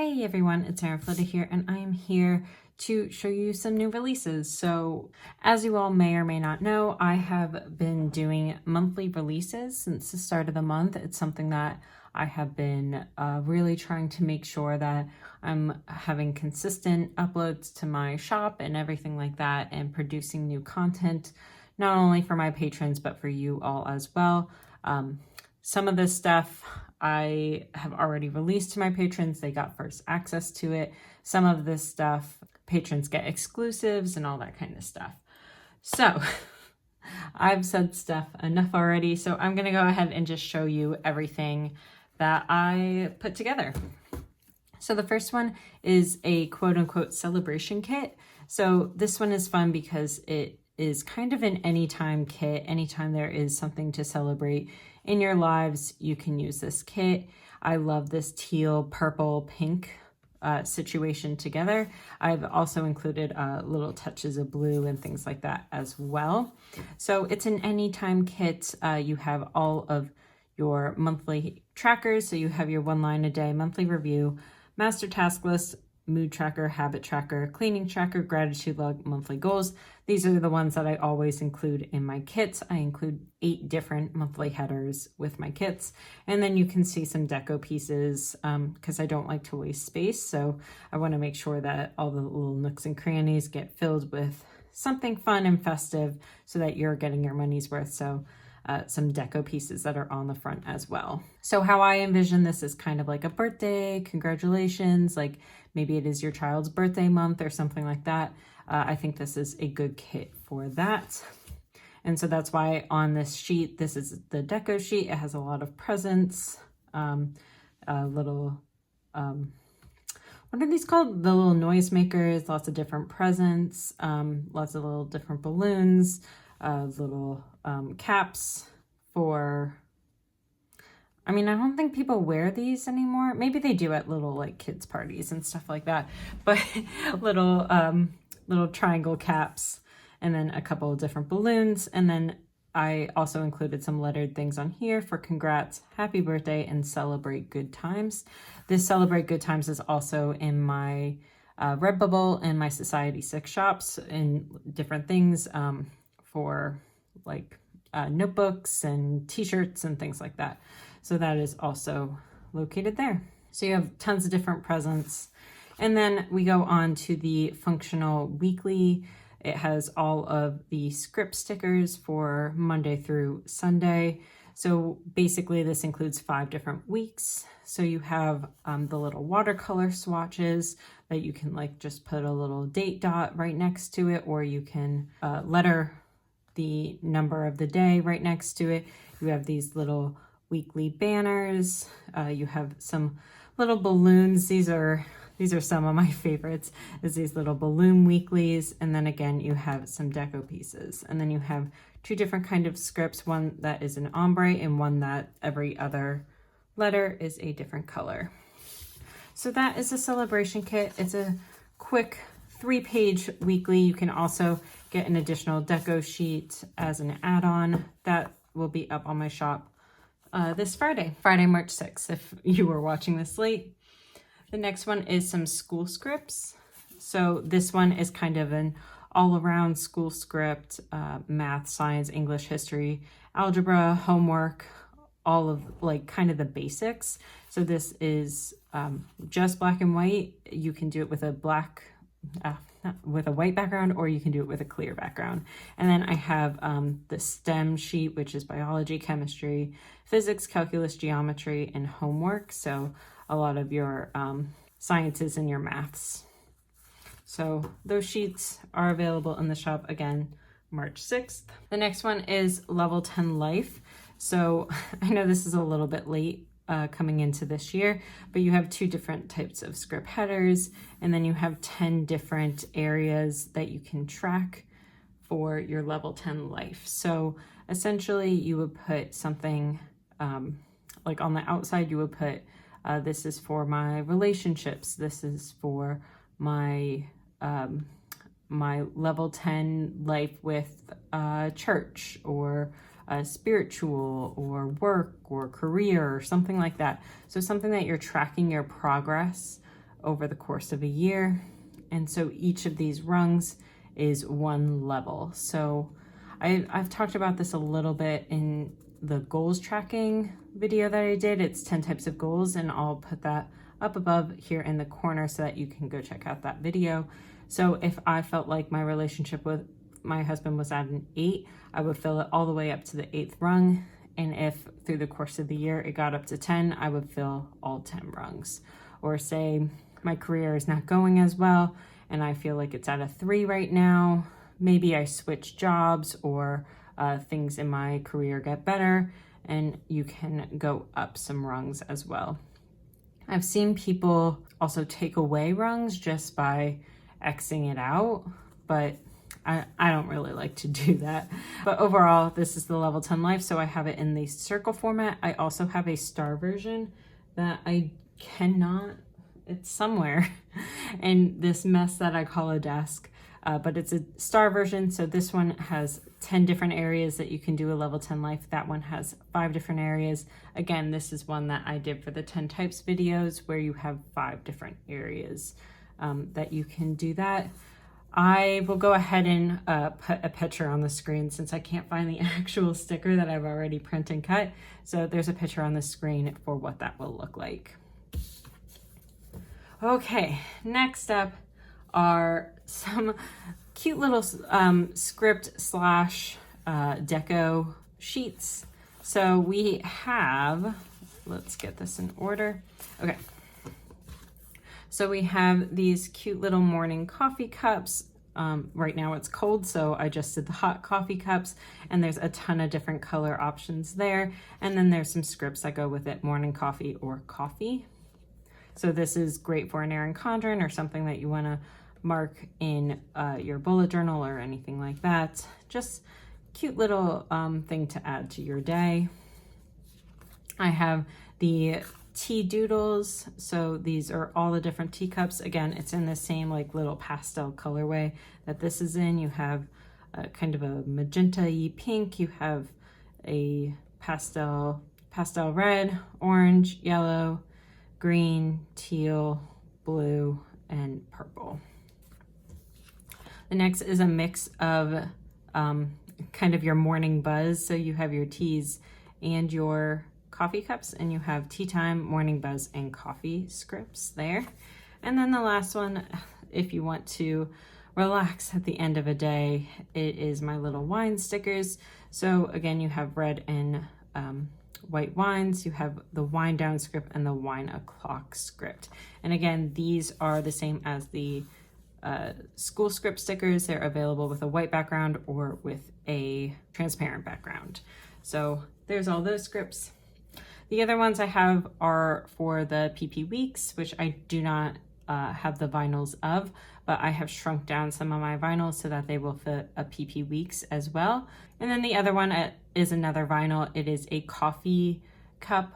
Hey everyone, it's Erin Flita here, and I am here to show you some new releases. So as you all may or may not know, I have been doing monthly releases since the start of the month. It's something that I have been really trying to make sure that I'm having consistent uploads to my shop and everything like that, and producing new content, not only for my patrons, but for you all as well. Some of this stuff I have already released to my patrons. They got first access to it. Some of this stuff, patrons get exclusives and all that kind of stuff. So I've said stuff enough already. So I'm going to go ahead and just show you everything that I put together. So the first one is a quote unquote celebration kit. So this one is fun because it is kind of an anytime kit. Anytime there is something to celebrate in your lives, you can use this kit. I love this teal, purple, pink situation together. I've also included little touches of blue and things like that as well. So it's an anytime kit. You have all of your monthly trackers. So you have your 1 line a day monthly review, master task list, mood tracker, habit tracker, cleaning tracker, gratitude log, monthly goals. These are the ones that I always include in my kits. I include 8 different monthly headers with my kits. And then you can see some deco pieces because I don't like to waste space. So I want to make sure that all the little nooks and crannies get filled with something fun and festive so that you're getting your money's worth. So some deco pieces that are on the front as well. So how I envision this is kind of like a birthday, congratulations, like maybe it is your child's birthday month or something like that. I think this is a good kit for that. And so that's why on this sheet, this is the deco sheet. It has a lot of presents, little, what are these called? The little noise makers, lots of different presents, lots of little different balloons, little caps for, I mean, I don't think people wear these anymore. Maybe they do at little like kids parties and stuff like that, but little triangle caps, and then a couple of different balloons. And then I also included some lettered things on here for congrats, happy birthday, and celebrate good times. This celebrate good times is also in my Redbubble and my Society 6 shops, and different things for like notebooks and t-shirts and things like that. So that is also located there. So you have tons of different presents. And then we go on to the functional weekly. It has all of the script stickers for Monday through Sunday. So basically this includes 5 different weeks. So you have the little watercolor swatches that you can like just put a little date dot right next to it, or you can letter the number of the day right next to it. You have these little weekly banners. You have some little balloons. These are some of my favorites, is these little balloon weeklies. And then again, you have some deco pieces. And then you have 2 different kind of scripts, one that is an ombre and one that every other letter is a different color. So that is a celebration kit. It's a quick 3-page weekly. You can also get an additional deco sheet as an add-on. That will be up on my shop this Friday, March 6th, if you were watching this late. The next one is some school scripts. So this one is kind of an all-around school script, math, science, English, history, algebra, homework, all of like kind of the basics. So this is just black and white. You can do it with a white background, or you can do it with a clear background. And then I have the STEM sheet, which is biology, chemistry, physics, calculus, geometry, and homework. So a lot of your sciences and your maths. So those sheets are available in the shop again, March 6th. The next one is Level 10 Life. So I know this is a little bit late coming into this year, but you have 2 different types of script headers, and then you have 10 different areas that you can track for your Level 10 life. So essentially you would put something like on the outside, you would put this is for my relationships, this is for my my Level 10 life with church, or spiritual, or work, or career, or something like that. So something that you're tracking your progress over the course of a year. And so each of these rungs is one level. So I've talked about this a little bit in the goals tracking video that I did. It's 10 types of goals, and I'll put that up above here in the corner so that you can go check out that video. So if I felt like my relationship with my husband was at an 8, I would fill it all the way up to the 8th rung. And if through the course of the year it got up to 10, I would fill all 10 rungs. Or say my career is not going as well and I feel like it's at a 3 right now. Maybe I switch jobs, or things in my career get better, and you can go up some rungs as well. I've seen people also take away rungs just by Xing it out, but I don't really like to do that. But overall, this is the level 10 life, so I have it in the circle format. I also have a star version that I cannot, it's somewhere in this mess that I call a desk, but it's a star version. So this one has 10 different areas that you can do a level 10 life. That one has 5 different areas. Again, this is one that I did for the 10 types videos, where you have 5 different areas that you can do that. I will go ahead and put a picture on the screen since I can't find the actual sticker that I've already print and cut. So there's a picture on the screen for what that will look like. Okay, next up are some cute little script slash deco sheets. So we have, let's get this in order. Okay. So we have these cute little morning coffee cups. Right now it's cold, so I just did the hot coffee cups, and there's a ton of different color options there. And then there's some scripts that go with it, morning coffee or coffee. So this is great for an Erin Condren or something that you want to mark in your bullet journal or anything like that. Just cute little thing to add to your day. I have the tea doodles. So these are all the different teacups. Again, it's in the same like little pastel colorway that this is in. You have kind of a magenta-y pink. You have a pastel red, orange, yellow, green, teal, blue, and purple. The next is a mix of kind of your morning buzz. So you have your teas and your coffee cups, and you have tea time, morning buzz, and coffee scripts there. And then the last one, if you want to relax at the end of a day, it is my little wine stickers. So again, you have red and white wines, you have the wine down script and the wine o'clock script. And again, these are the same as the school script stickers. They're available with a white background or with a transparent background. So there's all those scripts. The other ones I have are for the PP weeks, which I do not have the vinyls of, but I have shrunk down some of my vinyls so that they will fit a PP weeks as well. And then the other one is another vinyl. It is a coffee cup.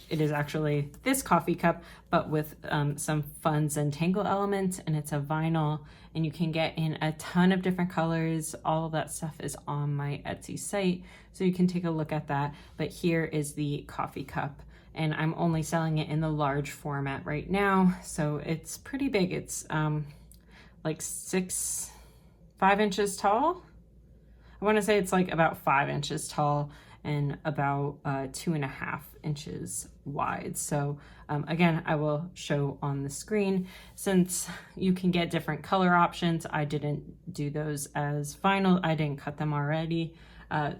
It is actually this coffee cup, but with some fun Zentangle elements, and it's a vinyl, and you can get in a ton of different colors. All of that stuff is on my Etsy site, so you can take a look at that. But here is the coffee cup, and I'm only selling it in the large format right now, so it's pretty big. It's like 5 inches tall. I want to say it's like about 5 inches tall and about 2.5 inches wide. So again, I will show on the screen. Since you can get different color options, I didn't do those as vinyl. I didn't cut them already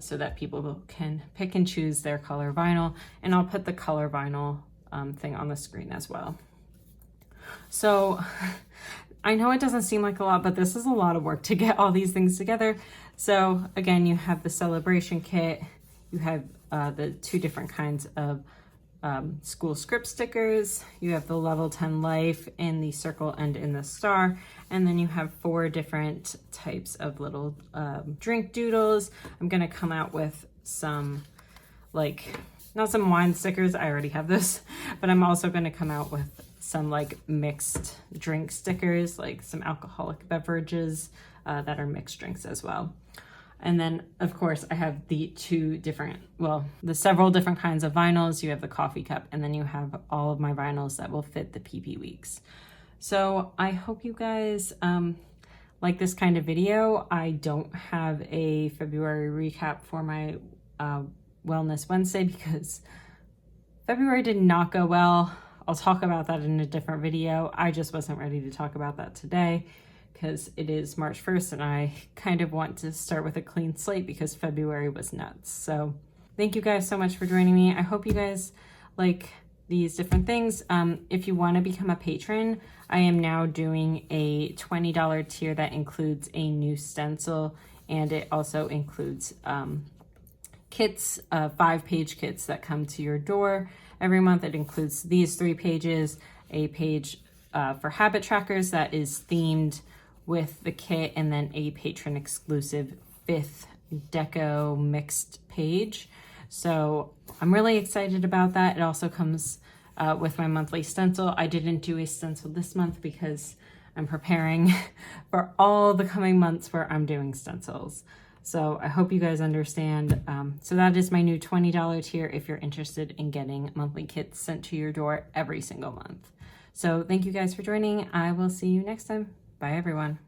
so that people can pick and choose their color vinyl. And I'll put the color vinyl thing on the screen as well. So I know it doesn't seem like a lot, but this is a lot of work to get all these things together. So again, you have the celebration kit. You have the 2 different kinds of school script stickers. You have the level 10 life in the circle and in the star. And then you have 4 different types of little drink doodles. I'm gonna come out with some, like, not some wine stickers, I already have this, but I'm also gonna come out with some like mixed drink stickers, like some alcoholic beverages that are mixed drinks as well. And then, of course, I have the the several different kinds of vinyls. You have the coffee cup, and then you have all of my vinyls that will fit the PP weeks. So I hope you guys like this kind of video. I don't have a February recap for my Wellness Wednesday because February did not go well. I'll talk about that in a different video. I just wasn't ready to talk about that today because it is March 1st and I kind of want to start with a clean slate because February was nuts. So thank you guys so much for joining me. I hope you guys like these different things. If you want to become a patron, I am now doing a $20 tier that includes a new stencil, and it also includes kits, 5-page kits that come to your door every month. It includes these 3 pages, a page for habit trackers that is themed with the kit, and then a patron exclusive 5th deco mixed page. So I'm really excited about that. It also comes with my monthly stencil. I didn't do a stencil this month because I'm preparing for all the coming months where I'm doing stencils. So I hope you guys understand. So that is my new $20 tier if you're interested in getting monthly kits sent to your door every single month. So thank you guys for joining. I will see you next time. Bye everyone.